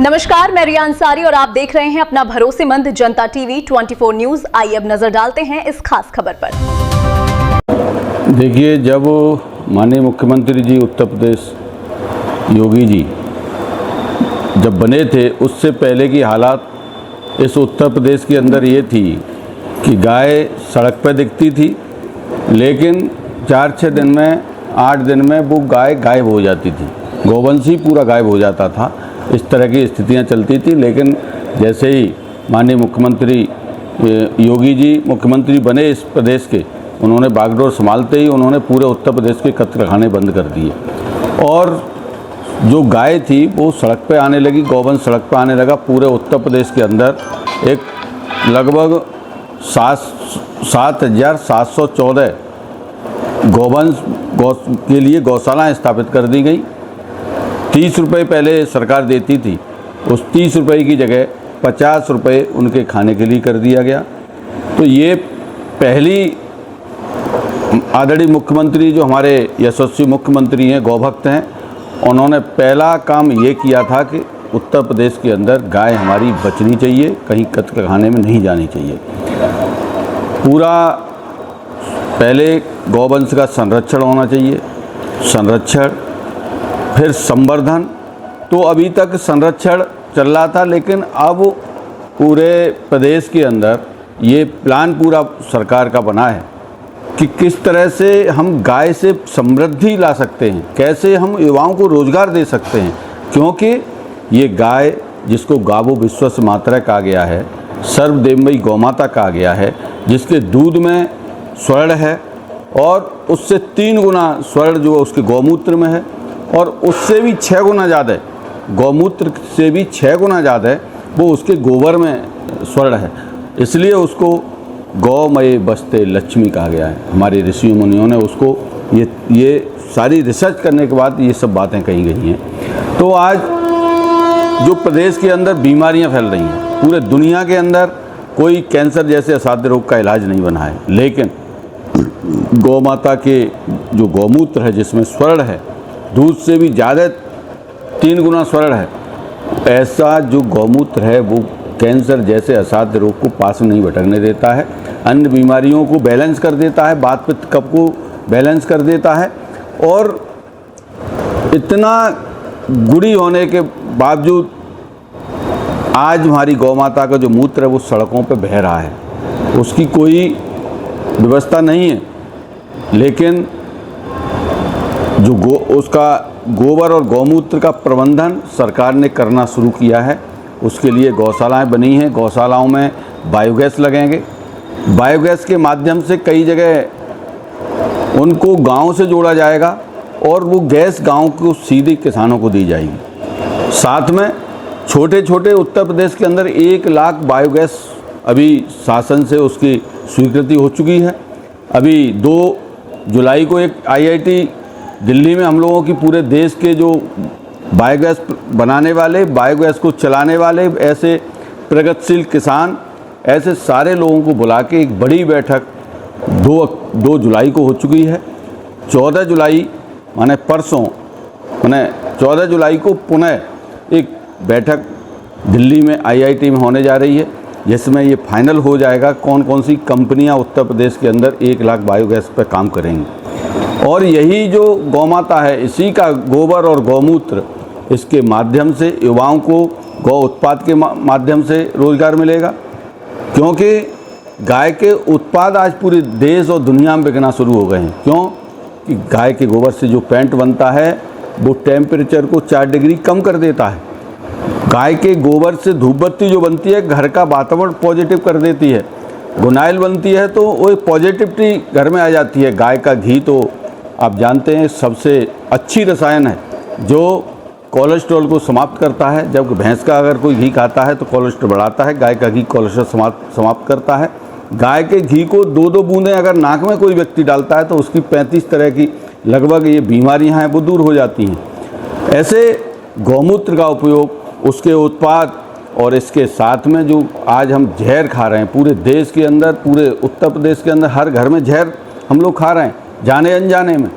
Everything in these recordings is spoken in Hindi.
नमस्कार, मैं रिया अंसारी और आप देख रहे हैं अपना भरोसेमंद जनता टीवी 24 न्यूज। आइए अब नजर डालते हैं इस खास खबर पर। देखिए, जब माननीय मुख्यमंत्री जी उत्तर प्रदेश योगी जी जब बने थे, उससे पहले की हालात इस उत्तर प्रदेश के अंदर ये थी कि गाय सड़क पर दिखती थी, लेकिन 4-6 दिन में 8 दिन में वो गाय गायब हो जाती थी, गोवंश ही पूरा गायब हो जाता था। इस तरह की स्थितियां चलती थी। लेकिन जैसे ही माननीय मुख्यमंत्री योगी जी मुख्यमंत्री बने इस प्रदेश के, उन्होंने बागडोर संभालते ही उन्होंने पूरे उत्तर प्रदेश के कत्लखाने बंद कर दिए और जो गाय थी वो सड़क पे आने लगी, गोवंश सड़क पे आने लगा। पूरे उत्तर प्रदेश के अंदर एक लगभग 7,714 गोवंश के लिए गौशालाएँ स्थापित कर दी गई। 30 रुपये पहले सरकार देती थी, उस 30 रुपये की जगह 50 रुपये उनके खाने के लिए कर दिया गया। तो ये पहली आदरणीय मुख्यमंत्री जो हमारे यशस्वी मुख्यमंत्री हैं, गौभक्त हैं, उन्होंने पहला काम ये किया था कि उत्तर प्रदेश के अंदर गाय हमारी बचनी चाहिए, कहीं कत्लखाने में नहीं जानी चाहिए। पूरा पहले गौवंश का संरक्षण होना चाहिए, संरक्षण फिर संवर्धन। तो अभी तक संरक्षण चल रहा था, लेकिन अब पूरे प्रदेश के अंदर ये प्लान पूरा सरकार का बना है कि किस तरह से हम गाय से समृद्धि ला सकते हैं, कैसे हम युवाओं को रोज़गार दे सकते हैं। क्योंकि ये गाय, जिसको गावो विश्वस मातरा कहा गया है, सर्वदेवमयी गौमाता कहा गया है, जिसके दूध में स्वर्ण है और उससे 3 गुना स्वर्ण जो उसके गौमूत्र में है, और उससे भी 6 गुना ज़्यादा है, गौमूत्र से भी 6 गुना ज़्यादा है वो उसके गोबर में स्वर्ण है। इसलिए उसको गौमय बसते लक्ष्मी कहा गया है। हमारे ऋषि मुनियों ने उसको ये सारी रिसर्च करने के बाद ये सब बातें कही गई हैं। तो आज जो प्रदेश के अंदर बीमारियां फैल रही हैं, पूरे दुनिया के अंदर कोई कैंसर जैसे असाध्य रोग का इलाज नहीं बना है, लेकिन गौ माता के जो गौमूत्र है, जिसमें स्वर्ण है, दूध से भी ज़्यादा 3 गुना स्वर्ण है, ऐसा जो गौमूत्र है वो कैंसर जैसे असाध्य रोग को पास में नहीं भटकने देता है, अन्य बीमारियों को बैलेंस कर देता है, वात पित्त कफ को बैलेंस कर देता है। और इतना गुड़ी होने के बावजूद आज हमारी गौ माता का जो मूत्र है वो सड़कों पर बह रहा है, उसकी कोई व्यवस्था नहीं है। लेकिन जो उसका गोबर और गौमूत्र का प्रबंधन सरकार ने करना शुरू किया है। उसके लिए गौशालाएं बनी हैं, गौशालाओं में बायोगैस लगेंगे। बायोगैस के माध्यम से कई जगह उनको गांव से जोड़ा जाएगा और वो गैस गांव को सीधी किसानों को दी जाएगी। साथ में छोटे छोटे उत्तर प्रदेश के अंदर 1 लाख बायोगैस अभी शासन से उसकी स्वीकृति हो चुकी है। अभी 2 जुलाई को एक IIT दिल्ली में हम लोगों की पूरे देश के जो बायोगैस बनाने वाले, बायोगैस को चलाने वाले, ऐसे प्रगतिशील किसान, ऐसे सारे लोगों को बुला के एक बड़ी बैठक 2 जुलाई को हो चुकी है। 14 जुलाई माने परसों, माने 14 जुलाई को पुनः एक बैठक दिल्ली में IIT में होने जा रही है, जिसमें ये फाइनल हो जाएगा कौन कौन सी कंपनियां उत्तर प्रदेश के अंदर 1 लाख बायोगैस पर काम करेंगी। और यही जो गौमाता है, इसी का गोबर और गौमूत्र, इसके माध्यम से युवाओं को गौ उत्पाद के माध्यम से रोज़गार मिलेगा। क्योंकि गाय के उत्पाद आज पूरे देश और दुनिया में बिकना शुरू हो गए हैं। क्यों कि गाय के गोबर से जो पेंट बनता है वो टेम्परेचर को 4 डिग्री कम कर देता है। गाय के गोबर से धूप बत्ती जो बनती है, घर का वातावरण पॉजिटिव कर देती है। गुनाइल बनती है तो वो पॉजिटिविटी घर में आ जाती है। गाय का घी तो आप जानते हैं सबसे अच्छी रसायन है जो कोलेस्ट्रॉल को समाप्त करता है। जब भैंस का अगर कोई घी खाता है तो कोलेस्ट्रॉल बढ़ाता है, गाय का घी कोलेस्ट्रॉल समाप्त करता है। गाय के घी को 2-2 बूंदें अगर नाक में कोई व्यक्ति डालता है तो उसकी 35 तरह की लगभग ये बीमारियां हैं वो दूर हो जाती हैं। ऐसे गौमूत्र का उपयोग, उसके उत्पाद और इसके साथ में जो आज हम जहर खा रहे हैं पूरे देश के अंदर, पूरे उत्तर प्रदेश के अंदर हर घर में जहर हम लोग खा रहे हैं जाने अनजाने में,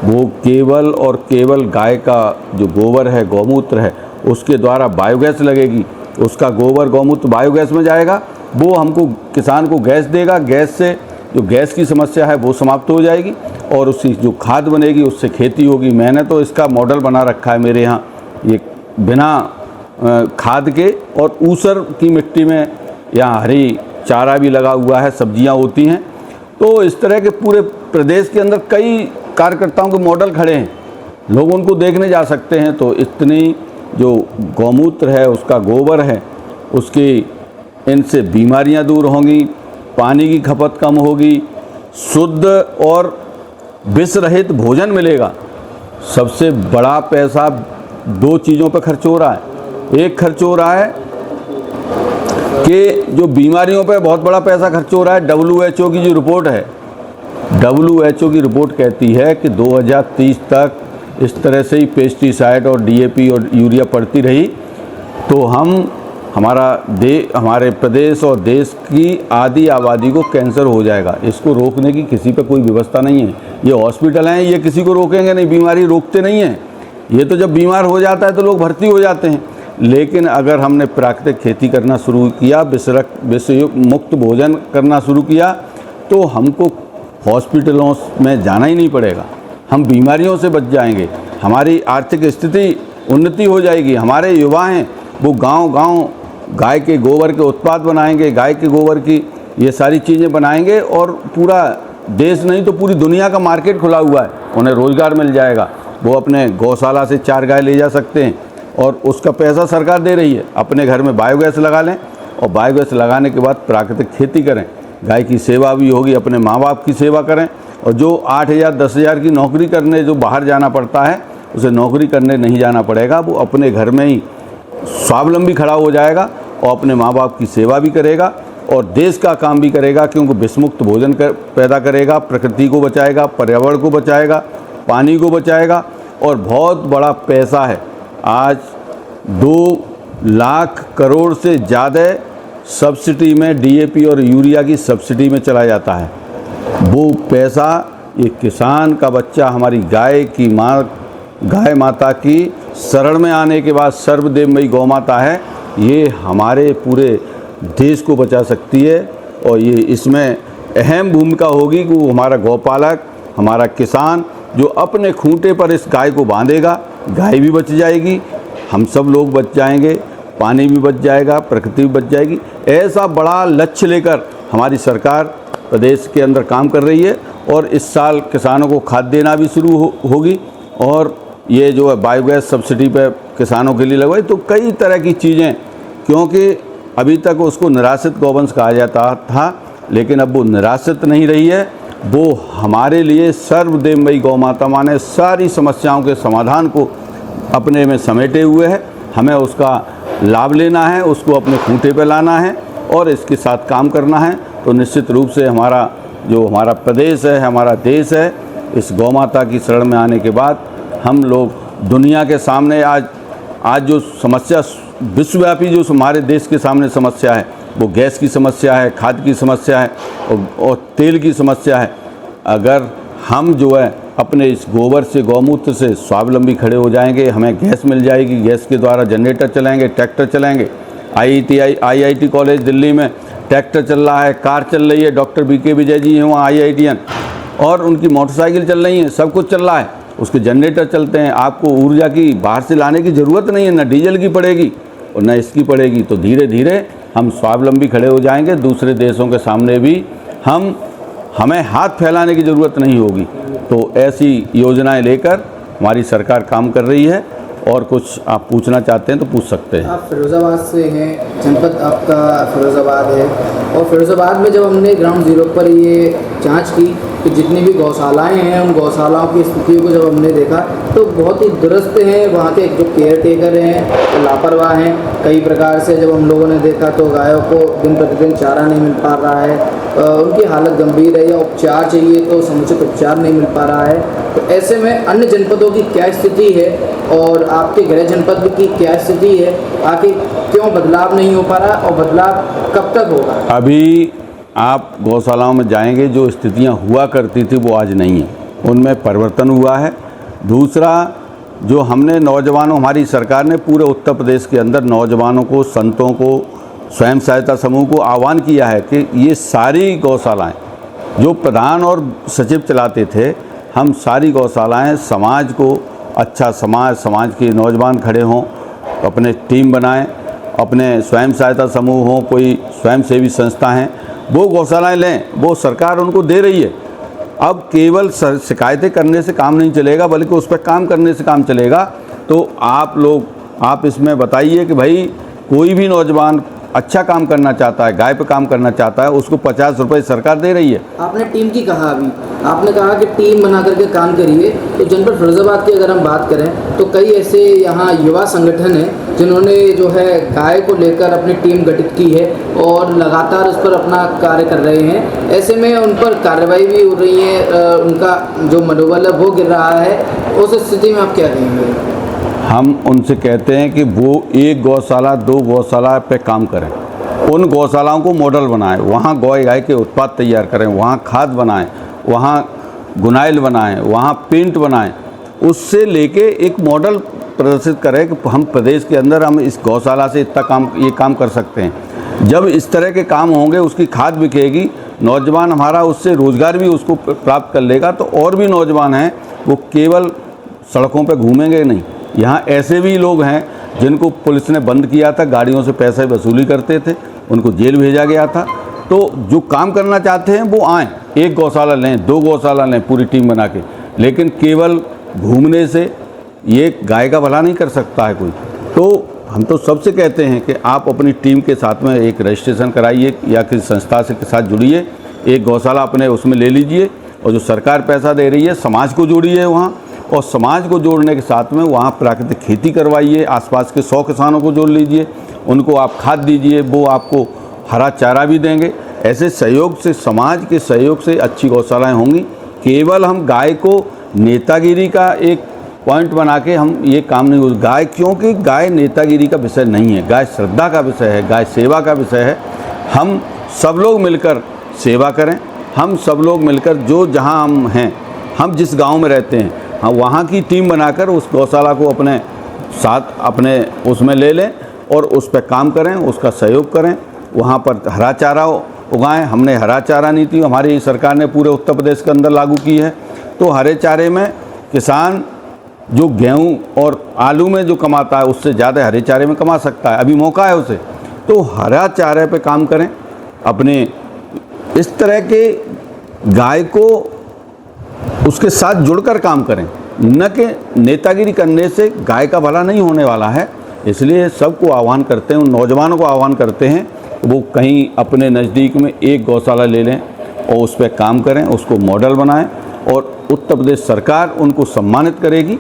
वो केवल और केवल गाय का जो गोबर है, गौमूत्र है, उसके द्वारा बायोगैस लगेगी, उसका गोबर गौमूत्र बायोगैस में जाएगा, वो हमको किसान को गैस देगा, गैस से जो गैस की समस्या है वो समाप्त हो जाएगी और उसकी जो खाद बनेगी उससे खेती होगी। मैंने तो इसका मॉडल बना रखा है मेरे यहाँ, ये बिना खाद के और ऊसर की मिट्टी में यहाँ हरी चारा भी लगा हुआ है, सब्जियाँ होती हैं। तो इस तरह के पूरे प्रदेश के अंदर कई कार्यकर्ताओं के मॉडल खड़े हैं, लोग उनको देखने जा सकते हैं। तो इतनी जो गौमूत्र है, उसका गोबर है, उसकी इनसे बीमारियां दूर होंगी, पानी की खपत कम होगी, शुद्ध और विष रहित भोजन मिलेगा। सबसे बड़ा पैसा दो चीज़ों पर खर्च हो रहा है। एक खर्च हो रहा है कि जो बीमारियों पर बहुत बड़ा पैसा खर्च हो रहा है। WHO की जो रिपोर्ट है, WHO की रिपोर्ट कहती है कि 2030 तक इस तरह से ही पेस्टिसाइड और DAP और यूरिया पड़ती रही तो हमारे प्रदेश और देश की आधी आबादी को कैंसर हो जाएगा। इसको रोकने की किसी पर कोई व्यवस्था नहीं है। ये हॉस्पिटल हैं, ये किसी को रोकेंगे नहीं, बीमारी रोकते नहीं हैं। ये तो जब बीमार हो जाता है तो लोग भर्ती हो जाते हैं। लेकिन अगर हमने प्राकृतिक खेती करना शुरू किया, विष मुक्त भोजन करना शुरू किया, तो हमको हॉस्पिटलों में जाना ही नहीं पड़ेगा, हम बीमारियों से बच जाएंगे, हमारी आर्थिक स्थिति उन्नति हो जाएगी। हमारे युवा हैं वो गांव-गांव गाय के गोबर के उत्पाद बनाएंगे, गाय के गोबर की ये सारी चीज़ें बनाएंगे और पूरा देश नहीं तो पूरी दुनिया का मार्केट खुला हुआ है, उन्हें रोज़गार मिल जाएगा। वो अपने गौशाला से 4 गाय ले जा सकते हैं और उसका पैसा सरकार दे रही है। अपने घर में बायोगैस लगा लें और बायोगैस लगाने के बाद प्राकृतिक खेती करें, गाय की सेवा भी होगी, अपने माँ बाप की सेवा करें। और जो 8,000 10,000 की नौकरी करने जो बाहर जाना पड़ता है, उसे नौकरी करने नहीं जाना पड़ेगा, वो अपने घर में ही स्वावलंबी खड़ा हो जाएगा और अपने माँ बाप की सेवा भी करेगा और देश का काम भी करेगा, क्योंकि विषमुक्त भोजन पैदा करेगा, प्रकृति को बचाएगा, पर्यावरण को बचाएगा, पानी को बचाएगा। और बहुत बड़ा पैसा है, आज 2 लाख करोड़ से ज़्यादा सब्सिडी में DAP और यूरिया की सब्सिडी में चला जाता है। वो पैसा ये किसान का बच्चा, हमारी गाय माता की शरण में आने के बाद सर्वदेवमयी गौ माता है, ये हमारे पूरे देश को बचा सकती है। और ये इसमें अहम भूमिका होगी कि वो हमारा गौपालक, हमारा किसान जो अपने खूंटे पर इस गाय को बांधेगा, गाय भी बच जाएगी, हम सब लोग बच जाएंगे, पानी भी बच जाएगा, प्रकृति भी बच जाएगी। ऐसा बड़ा लक्ष्य लेकर हमारी सरकार प्रदेश के अंदर काम कर रही है और इस साल किसानों को खाद देना भी शुरू होगी और ये जो है बायोगैस सब्सिडी पे किसानों के लिए लगवाई। तो कई तरह की चीज़ें, क्योंकि अभी तक उसको निराश्रित गौवंश कहा जाता था, लेकिन अब वो निराश्रित नहीं रही है, वो हमारे लिए सर्वदेवमयी गौ माता माने सारी समस्याओं के समाधान को अपने में समेटे हुए है। हमें उसका लाभ लेना है, उसको अपने खूंटे पे लाना है और इसके साथ काम करना है। तो निश्चित रूप से हमारा प्रदेश है, हमारा देश है, इस गौ माता की शरण में आने के बाद हम लोग दुनिया के सामने आज जो समस्या विश्वव्यापी जो हमारे देश के सामने समस्या है, वो गैस की समस्या है, खाद की समस्या है और तेल की समस्या है। अगर हम जो है अपने इस गोबर से, गौमूत्र से स्वावलंबी खड़े हो जाएंगे, हमें गैस मिल जाएगी, गैस के द्वारा जनरेटर चलाएंगे, ट्रैक्टर चलाएंगे। IIT कॉलेज दिल्ली में ट्रैक्टर चल रहा है, कार चल रही है, डॉक्टर BK विजय जी हैं वहाँ IITian, और उनकी मोटरसाइकिल चल रही है, सब कुछ चल रहा है, उसके जनरेटर चलते हैं। आपको ऊर्जा की बाहर से लाने की ज़रूरत नहीं है, ना डीजल की पड़ेगी और ना इसकी पड़ेगी। तो धीरे धीरे हम स्वावलंबी खड़े हो जाएंगे, दूसरे देशों के सामने भी हमें हाथ फैलाने की ज़रूरत नहीं होगी। तो ऐसी योजनाएं लेकर हमारी सरकार काम कर रही है। और कुछ आप पूछना चाहते हैं तो पूछ सकते हैं। आप फिरोज़ाबाद से हैं, जनपद आपका फिरोज़ाबाद है, और फिरोज़ाबाद में जब हमने ग्राउंड ज़ीरो पर ये जांच की तो जितनी भी गौशालाएं हैं, उन गौशालाओं की स्थितियों को जब हमने देखा तो बहुत ही दुरुस्त हैं। वहाँ के जो केयर टेकर हैं वो लापरवाह हैं कई प्रकार से। जब हम लोगों ने देखा तो गायों को दिन प्रतिदिन चारा नहीं मिल पा रहा है, उनकी हालत गंभीर है, या उपचार चाहिए तो समुचित उपचार नहीं मिल पा रहा है। तो ऐसे में अन्य जनपदों की क्या स्थिति है और आपके गृह जनपद की क्या स्थिति है? आखिर क्यों बदलाव नहीं हो पा रहा और बदलाव कब तक होगा? अभी आप गौशालाओं में जाएंगे, जो स्थितियां हुआ करती थी वो आज नहीं है, उनमें परिवर्तन हुआ है। दूसरा, जो हमने नौजवानों, हमारी सरकार ने पूरे उत्तर प्रदेश के अंदर नौजवानों को, संतों को, स्वयं सहायता समूह को आह्वान किया है कि ये सारी गौशालाएँ जो प्रधान और सचिव चलाते थे, हम सारी गौशालाएँ समाज को अच्छा समाज के नौजवान खड़े हों, अपने टीम बनाएं, अपने स्वयं सहायता समूह हों, कोई स्वयं सेवी संस्था हैं, वो गौशालाएँ लें। वो सरकार उनको दे रही है। अब केवल शिकायतें करने से काम नहीं चलेगा, बल्कि उस पर काम करने से काम चलेगा। तो आप इसमें बताइए कि भाई कोई भी नौजवान अच्छा काम करना चाहता है, गाय पे काम करना चाहता है, उसको 50 रुपये सरकार दे रही है। आपने टीम की कहा, अभी आपने कहा कि टीम बना करके काम करिए। तो जनपद फिरोजाबाद की अगर हम बात करें तो कई ऐसे यहाँ युवा संगठन हैं जिन्होंने जो है गाय को लेकर अपनी टीम गठित की है और लगातार उस पर अपना कार्य कर रहे हैं। ऐसे में उन पर कार्रवाई भी हो रही है, उनका जो मनोबल है वो गिर रहा है। उस स्थिति में आप क्या कहेंगे? हम उनसे कहते हैं कि वो 1 गौशाला 2 गौशाला पे काम करें, उन गौशालाओं को मॉडल बनाएं, वहाँ गाय के उत्पाद तैयार करें, वहाँ खाद बनाएं, वहाँ गुनाइल बनाएं, वहाँ पेंट बनाएं, उससे लेके एक मॉडल प्रदर्शित करें कि हम प्रदेश के अंदर हम इस गौशाला से इतना ये काम कर सकते हैं। जब इस तरह के काम होंगे, उसकी खाद बिकेगी, नौजवान हमारा उससे रोज़गार भी उसको प्राप्त कर लेगा। तो और भी नौजवान हैं वो केवल सड़कों पर घूमेंगे नहीं। यहाँ ऐसे भी लोग हैं जिनको पुलिस ने बंद किया था, गाड़ियों से पैसे वसूली करते थे, उनको जेल भेजा गया था। तो जो काम करना चाहते हैं वो आएँ, 1 गौशाला लें, 2 गौशाला लें, पूरी टीम बना के। लेकिन केवल घूमने से ये गाय का भला नहीं कर सकता है कोई। तो हम तो सबसे कहते हैं कि आप अपनी टीम के साथ में एक रजिस्ट्रेशन कराइए या किसी संस्था से के साथ जुड़िए, 1 गौशाला अपने उसमें ले लीजिए, और जो सरकार पैसा दे रही है समाज को जोड़िए वहाँ, और समाज को जोड़ने के साथ में वहाँ प्राकृतिक खेती करवाइए, आसपास के 100 किसानों को जोड़ लीजिए, उनको आप खाद दीजिए, वो आपको हरा चारा भी देंगे। ऐसे सहयोग से, समाज के सहयोग से अच्छी गौशालाएँ होंगी। केवल हम गाय को नेतागिरी का एक पॉइंट बना के हम ये काम नहीं हो गाय, क्योंकि गाय नेतागिरी का विषय नहीं है, गाय श्रद्धा का विषय है, गाय सेवा का विषय है। हम सब लोग मिलकर सेवा करें, हम सब लोग मिलकर जो जहाँ हम हैं, हम जिस गांव में रहते हैं, हम वहाँ की टीम बनाकर उस गौशाला को अपने साथ अपने उसमें ले लें और उस पर काम करें, उसका सहयोग करें, वहाँ पर हरा चारा उगाएं। हमने हरा चारा नीति हमारी सरकार ने पूरे उत्तर प्रदेश के अंदर लागू की है। तो हरे चारे में किसान जो गेहूं और आलू में जो कमाता है उससे ज़्यादा हरे चारे में कमा सकता है, अभी मौका है उसे। तो हरा चारे पे काम करें, अपने इस तरह के गाय को उसके साथ जुड़कर काम करें, न कि नेतागिरी करने से गाय का भला नहीं होने वाला है। इसलिए सबको आह्वान करते हैं, उन नौजवानों को आह्वान करते हैं वो कहीं अपने नज़दीक में 1 गौशाला ले लें और उस पर काम करें, उसको मॉडल बनाएं, और उत्तर प्रदेश सरकार उनको सम्मानित करेगी।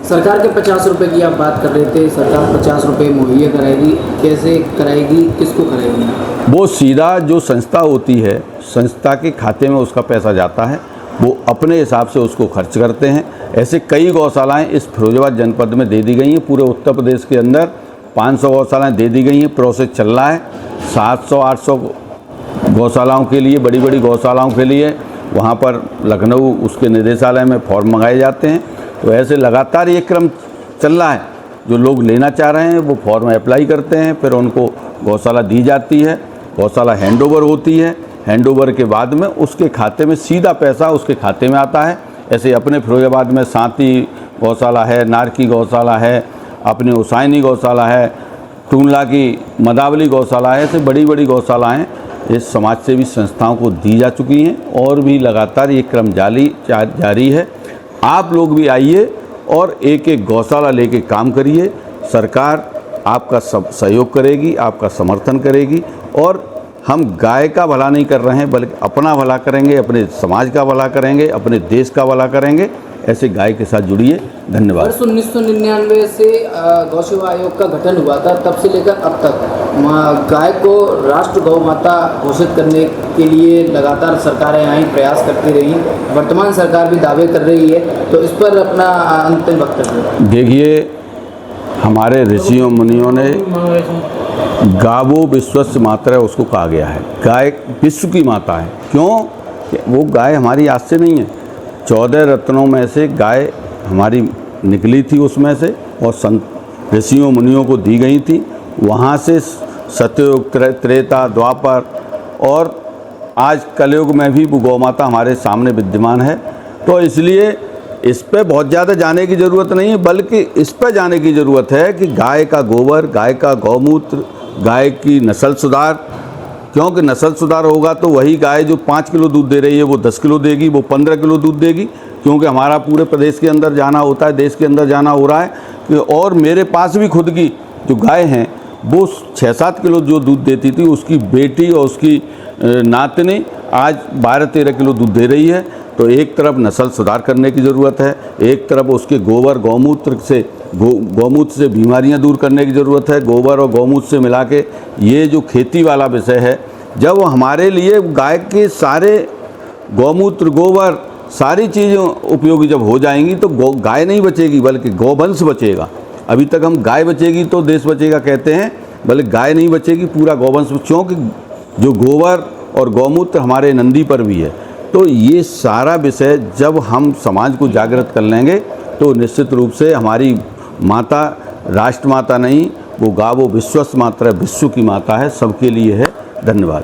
सरकार के 50 रुपये की आप बात कर रहे थे, सरकार 50 रुपये मुहैया कराएगी, कैसे कराएगी, किसको कराएगी? वो सीधा जो संस्था होती है, संस्था के खाते में उसका पैसा जाता है, वो अपने हिसाब से उसको खर्च करते हैं। ऐसे कई गौशालाएं इस फिरोजाबाद जनपद में दे दी गई हैं। पूरे उत्तर प्रदेश के अंदर 500 गौशालाएं दे दी गई हैं, प्रोसेस चल रहा है। 700-800 गौशालाओं के लिए, बड़ी बड़ी गौशालाओं के लिए वहाँ पर लखनऊ उसके निदेशालय में फॉर्म मंगाए जाते हैं। तो ऐसे लगातार ये क्रम चल रहा है। जो लोग लेना चाह रहे हैं वो फॉर्म अप्लाई करते हैं, फिर उनको गौशाला दी जाती है, गौशाला हैंडओवर होती है, हैंडओवर के बाद में उसके खाते में सीधा पैसा उसके खाते में आता है। ऐसे अपने फिरोजाबाद में सांती गौशाला है, नारकी गौशाला है, अपने उसाइनी गौशाला है, टूंडला की मदावली गौशाला है। ऐसे बड़ी बड़ी गौशालाएँ इस समाज सेवी संस्थाओं को दी जा चुकी हैं और भी लगातार ये क्रम जारी है। आप लोग भी आइए और एक एक गौशाला लेके काम करिए। सरकार आपका सहयोग करेगी, आपका समर्थन करेगी, और हम गाय का भला नहीं कर रहे हैं बल्कि अपना भला करेंगे, अपने समाज का भला करेंगे, अपने देश का भला करेंगे। ऐसे गाय के साथ जुड़िए। धन्यवाद। वर्ष 1999 से गौ सेवा आयोग का गठन हुआ था, तब से लेकर अब तक गाय को राष्ट्र गौ माता घोषित करने के लिए लगातार सरकारें आई, प्रयास करती रही। वर्तमान सरकार भी दावे कर रही है, तो इस पर अपना अंतिम वक्तव्य। देखिए, हमारे ऋषियों मुनियों ने गावो विश्वस्य मातृ उसको कहा गया है। गाय विश्व की माता है। क्यों? वो गाय हमारी आज से नहीं है। 14 रत्नों में से गाय हमारी निकली थी उसमें से और संत ऋषियों मुनियों को दी गई थी। वहाँ से सतयुग, त्रेता, द्वापर और आज कलयुग में भी वो गौ माता हमारे सामने विद्यमान है। तो इसलिए इस पे बहुत ज़्यादा जाने की ज़रूरत नहीं है, बल्कि इस पे जाने की ज़रूरत है कि गाय का गोबर, गाय का गौमूत्र, गाय की नस्ल सुधार, क्योंकि नस्ल सुधार होगा तो वही गाय जो 5 किलो दूध दे रही है वो 10 किलो देगी, वो 15 किलो दूध देगी, क्योंकि हमारा पूरे प्रदेश के अंदर जाना होता है, देश के अंदर जाना हो रहा है। और मेरे पास भी खुद की जो गाय हैं वो 6-7 किलो जो दूध देती थी, उसकी बेटी और उसकी नातनी आज 12-13 किलो दूध दे रही है। तो एक तरफ नस्ल सुधार करने की ज़रूरत है, एक तरफ उसके गोबर गौमूत्र से बीमारियां दूर करने की ज़रूरत है। गोबर और गौमूत्र से मिला के ये जो खेती वाला विषय है, जब हमारे लिए गाय के सारे गौमूत्र, गोबर, सारी चीज़ें उपयोगी जब हो जाएंगी तो गाय नहीं बचेगी बल्कि गौवंश बचेगा। अभी तक हम गाय बचेगी तो देश बचेगा कहते हैं, बल्कि गाय नहीं बचेगी, पूरा गौवंश, क्योंकि जो गोबर और गौमूत्र हमारे नंदी पर भी है। तो ये सारा विषय जब हम समाज को जागृत कर लेंगे तो निश्चित रूप से हमारी माता राष्ट्रमाता नहीं, वो गाय वो विश्वस्त माता है, विश्व की माता है, सबके लिए है। धन्यवाद।